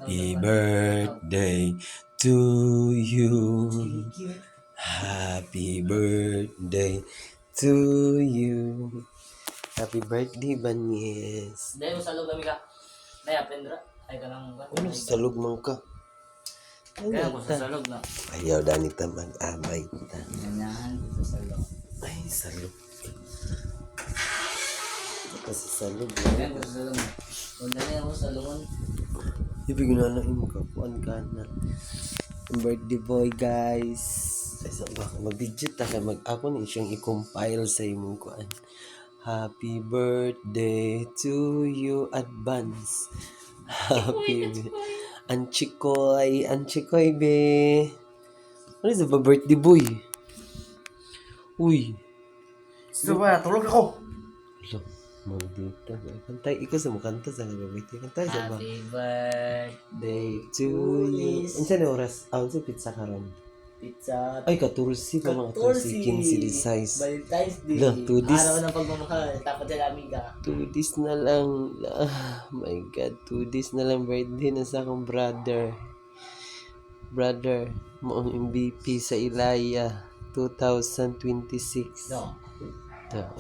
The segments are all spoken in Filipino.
Happy birthday to you. Happy birthday to you. Happy birthday, Banyes. Dahil salog kami ka. Dahil apendra. Ay ka nang ba? Ano, salog man ka? Kaya ko sa salog na. Ayaw, danita mag-amay ta. Ganyan sa salog. Ay, salog. Kasi salog. Kaya ko sa salog. Kung dahil ako sa salungan. Ibig na lang yung makakuan ka na. Yung birthday boy, guys. Ay, sa ba? Mag-video ta ka. Ako na siyang i-compile sa imong kuan. Happy birthday to you, advance. Happy Anchikoy, Anchikoy, be. Ano sa ba birthday boy? Uy. So ba, tulog ako. Hello, maldita. Kantay, ikaw sa makanta sa birthday. Kantay sa ba? Happy birthday To you. Unsa na oras? Sa pizza karon. Pizza. Ay, 14 pa mga 14, 15, 16. Valentine's Day. Lang, 2 days. Araw ng pagmamahal. Tapos sa amiga. 2 days na lang. My God, 2 days na lang birthday na sa akong brother. Brother, mo ang MVP sa Ilaya 2026. No. Ta-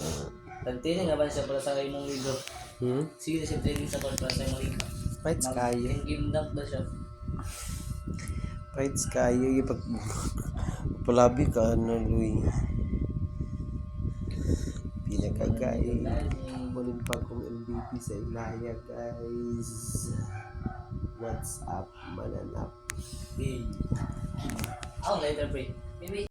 Tagtinin nga ba siya para sa imong libro? Sige siya training sa para sa imong libro. Fights kayo. Game dump na siya. Fights kayo. Ipag palabi ka na, Luy. Pinakagay. Muling pa kong MVP sa Ilaya, guys. What's up, mananap? Hey. Ako later, pre. Maybe